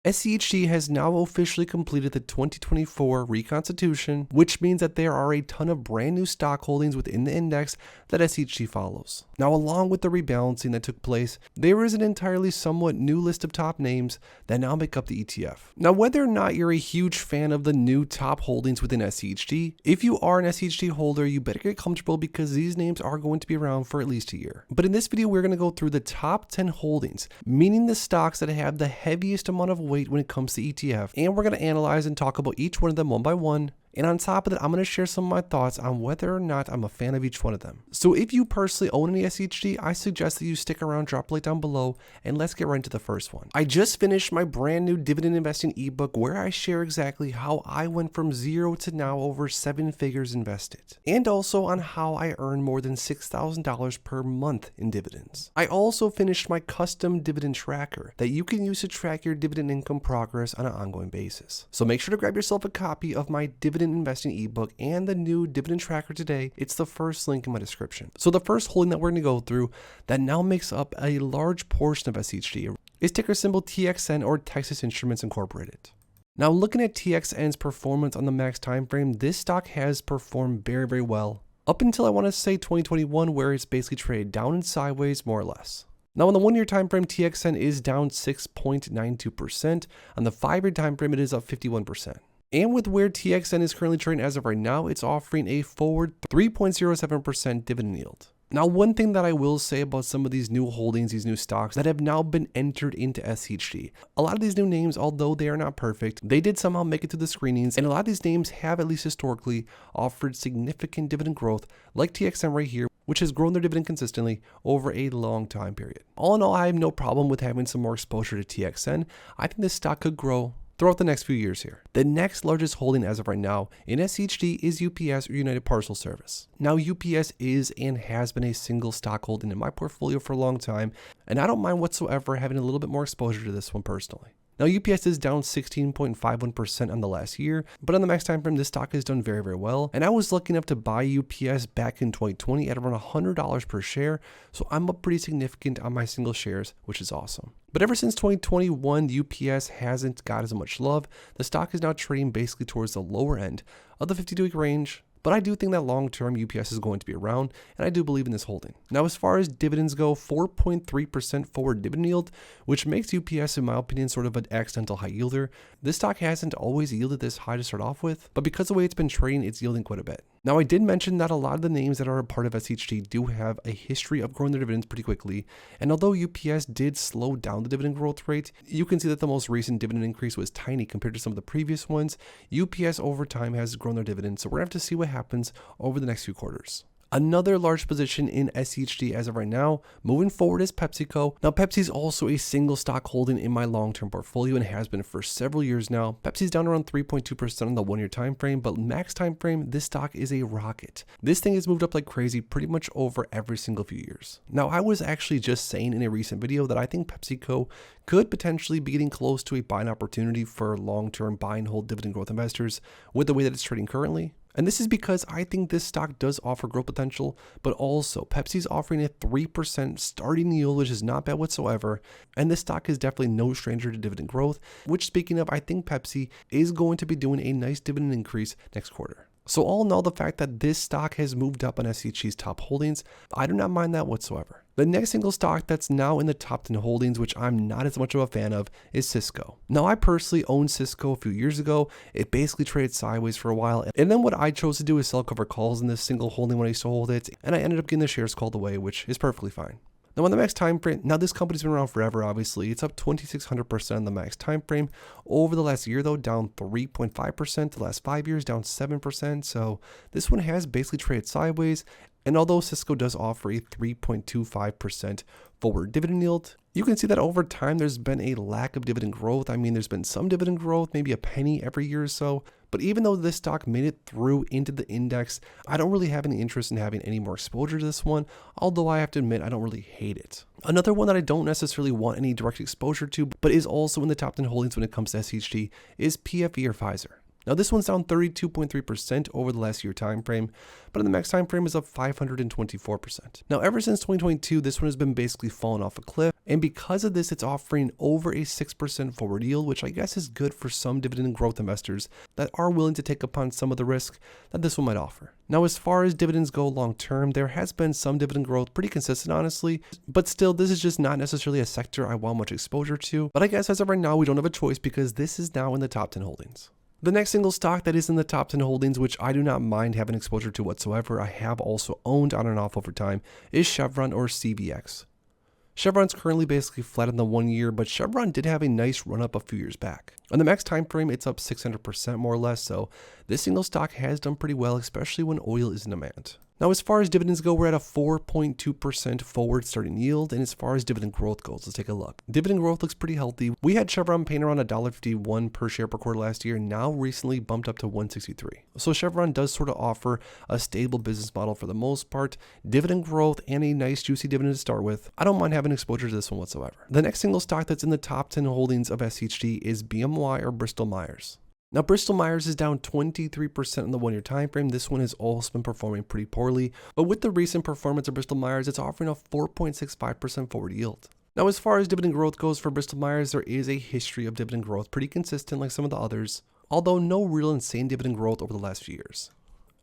SCHD has now officially completed the 2024 reconstitution, which means that there are a ton of brand new stock holdings within the index that SCHD follows. Now, along with the rebalancing that took place, there is an entirely somewhat new list of top names that now make up the ETF. Now, whether or not you're a huge fan of the new top holdings within SCHD, if you are an SCHD holder, you better get comfortable because these names are going to be around for at least a year. But in this video, we're going to go through the top 10 holdings, meaning the stocks that have the heaviest amount of weight when it comes to ETF, and we're going to analyze and talk about each one of them one by one. And on top of that, I'm going to share some of my thoughts on whether or not I'm a fan of each one of them. So if you personally own any SCHD, I suggest that you stick around, drop a like down below, and let's get right into the first one. I just finished my brand new dividend investing ebook where I share exactly how I went from zero to now over 7 figures invested, and also on how I earn more than $6,000 per month in dividends. I also finished my custom dividend tracker that you can use to track your dividend income progress on an ongoing basis. So make sure to grab yourself a copy of my dividend investing ebook and the new dividend tracker today. It's the first link in my description. So the first holding that we're going to go through that now makes up a large portion of SCHD is ticker symbol TXN, or Texas Instruments Incorporated. Now, looking at TXN's performance on the max time frame, this stock has performed very well up until I want to say 2021, where it's basically traded down and sideways more or less. Now, on the 1-year time frame, TXN is down 6.92%. On the 5-year time frame, it is up 51%. And with where TXN is currently trading as of right now, it's offering a forward 3.07% dividend yield. Now, one thing that I will say about some of these new holdings, these new stocks that have now been entered into SCHD, a lot of these new names, although they are not perfect, they did somehow make it to the screenings, and a lot of these names have, at least historically, offered significant dividend growth, like TXN right here, which has grown their dividend consistently over a long time period. All in all, I have no problem with having some more exposure to TXN. I think this stock could grow throughout the next few years here. The next largest holding as of right now in SCHD is UPS, or United Parcel Service. Now, UPS is and has been a single stock holding in my portfolio for a long time, and I don't mind whatsoever having a little bit more exposure to this one personally. Now, UPS is down 16.51% on the last year, but on the max time frame, this stock has done very well. And I was lucky enough to buy UPS back in 2020 at around $100 per share, so I'm up pretty significant on my single shares, which is awesome. But ever since 2021, UPS hasn't got as much love. The stock is now trading basically towards the lower end of the 52-week range. But I do think that long-term UPS is going to be around, and I do believe in this holding. Now, as far as dividends go, 4.3% forward dividend yield, which makes UPS, in my opinion, sort of an accidental high yielder. This stock hasn't always yielded this high to start off with, but because of the way it's been trading, it's yielding quite a bit. Now, I did mention that a lot of the names that are a part of SCHD do have a history of growing their dividends pretty quickly, and although UPS did slow down the dividend growth rate, you can see that the most recent dividend increase was tiny compared to some of the previous ones. UPS over time has grown their dividends, so we're going to have to see what happens over the next few quarters. Another large position in SCHD as of right now, moving forward, is PepsiCo. Now, Pepsi is also a single stock holding in my long-term portfolio and has been for several years now. Pepsi's down around 3.2% on the 1-year time frame, but max time frame, this stock is a rocket. This thing has moved up like crazy pretty much over every single few years. Now, I was actually just saying in a recent video that I think PepsiCo could potentially be getting close to a buying opportunity for long-term buy and hold dividend growth investors with the way that it's trading currently. And this is because I think this stock does offer growth potential, but also Pepsi's offering a 3% starting yield, which is not bad whatsoever. And this stock is definitely no stranger to dividend growth, which, speaking of, I think Pepsi is going to be doing a nice dividend increase next quarter. So all in all, the fact that this stock has moved up on SCHD's top holdings, I do not mind that whatsoever. The next single stock that's now in the top 10 holdings, which I'm not as much of a fan of, is Cisco. Now, I personally owned Cisco a few years ago. It basically traded sideways for a while, and then what I chose to do is sell cover calls in this single holding when I used to hold it, and I ended up getting the shares called away, which is perfectly fine. Now, on the max time frame, now this company's been around forever, obviously. It's up 2,600% on the max time frame. Over the last year, though, down 3.5%. The last 5 years, down 7%. So this one has basically traded sideways. And although Cisco does offer a 3.25% forward dividend yield, you can see that over time there's been a lack of dividend growth. I mean, there's been some dividend growth, maybe a penny every year or so. But even though this stock made it through into the index, I don't really have any interest in having any more exposure to this one, although I have to admit I don't really hate it. Another one that I don't necessarily want any direct exposure to, but is also in the top 10 holdings when it comes to SCHD, is PFE or Pfizer. Now this one's down 32.3% over the last year time frame, but in the max time frame is up 524%. Now ever since 2022, this one has been basically falling off a cliff, and because of this, it's offering over a 6% forward yield, which I guess is good for some dividend growth investors that are willing to take upon some of the risk that this one might offer. Now as far as dividends go long term, there has been some dividend growth, pretty consistent honestly, but still this is just not necessarily a sector I want much exposure to. But I guess as of right now, we don't have a choice because this is now in the top 10 holdings. The next single stock that is in the top 10 holdings, which I do not mind having exposure to whatsoever, I have also owned on and off over time, is Chevron or CVX. Chevron's currently basically flat in the 1 year, but Chevron did have a nice run up a few years back. On the max time frame, it's up 600% more or less, so this single stock has done pretty well, especially when oil is in demand. Now, as far as dividends go, we're at a 4.2% forward starting yield, and as far as dividend growth goes, let's take a look. Dividend growth looks pretty healthy. We had Chevron paying around $1.51 per share per quarter last year, now recently bumped up to $1.63. So Chevron does sort of offer a stable business model for the most part, dividend growth, and a nice juicy dividend to start with. I don't mind having exposure to this one whatsoever. The next single stock that's in the top 10 holdings of SCHD is BMY or Bristol Myers. Now, Bristol Myers is down 23% in the 1 year time frame. This one has also been performing pretty poorly, but with the recent performance of Bristol Myers, it's offering a 4.65% forward yield. Now, as far as dividend growth goes for Bristol Myers, there is a history of dividend growth, pretty consistent like some of the others, although no real insane dividend growth over the last few years.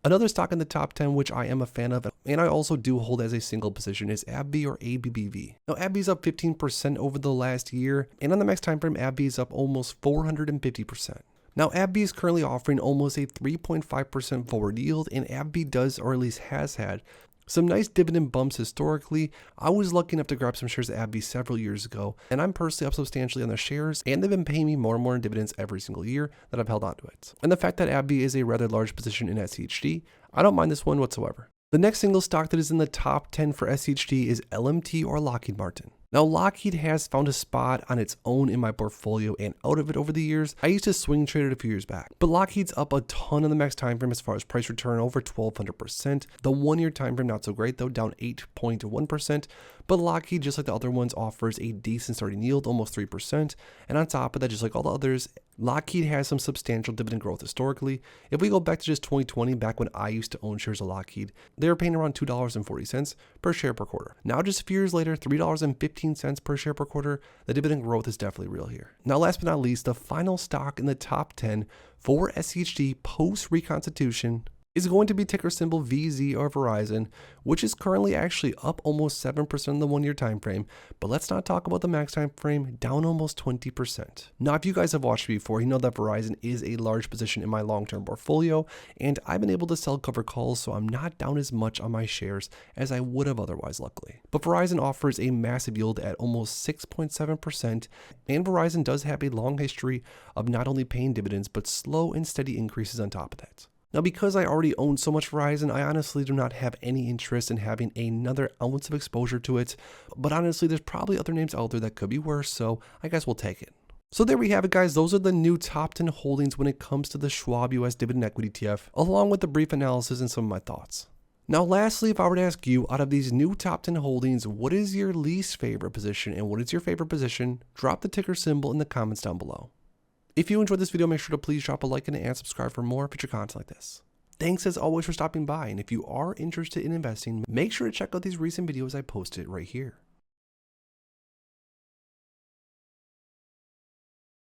Another stock in the top 10, which I am a fan of, and I also do hold as a single position, is AbbVie or ABBV. Now, AbbVie's up 15% over the last year, and on the max time frame, AbbVie is up almost 450%. Now, AbbVie is currently offering almost a 3.5% forward yield, and AbbVie does, or at least has had, some nice dividend bumps historically. I was lucky enough to grab some shares of AbbVie several years ago, and I'm personally up substantially on their shares, and they've been paying me more and more in dividends every single year that I've held onto it. And the fact that AbbVie is a rather large position in SCHD, I don't mind this one whatsoever. The next single stock that is in the top 10 for SCHD is LMT or Lockheed Martin. Now, Lockheed has found a spot on its own in my portfolio, and out of it over the years, I used to swing trade it a few years back. But Lockheed's up a ton in the max time frame as far as price return, over 1,200%. The 1 year time frame, not so great though, down 8.1%. But Lockheed, just like the other ones, offers a decent starting yield, almost 3%. And on top of that, just like all the others, Lockheed has some substantial dividend growth historically. If we go back to just 2020, back when I used to own shares of Lockheed, they were paying around $2.40 per share per quarter. Now, just a few years later, $3.15 per share per quarter, the dividend growth is definitely real here. Now, last but not least, the final stock in the top 10 for SCHD post-reconstitution is going to be ticker symbol VZ or Verizon, which is currently actually up almost 7% in the 1 year time frame. But let's not talk about the max time frame, down almost 20%. Now, if you guys have watched me before, you know that Verizon is a large position in my long-term portfolio, and I've been able to sell cover calls, so I'm not down as much on my shares as I would have otherwise, luckily. But Verizon offers a massive yield at almost 6.7%, and Verizon does have a long history of not only paying dividends, but slow and steady increases on top of that. Now, because I already own so much Verizon, I honestly do not have any interest in having another ounce of exposure to it. But honestly, there's probably other names out there that could be worse, so I guess we'll take it. So there we have it, guys. Those are the new top 10 holdings when it comes to the Schwab US Dividend Equity ETF, along with the brief analysis and some of my thoughts. Now, lastly, if I were to ask you, out of these new top 10 holdings, what is your least favorite position and what is your favorite position? Drop the ticker symbol in the comments down below. If you enjoyed this video, make sure to please drop a like in it and subscribe for more future content like this. Thanks as always for stopping by, and if you are interested in investing, make sure to check out these recent videos I posted right here.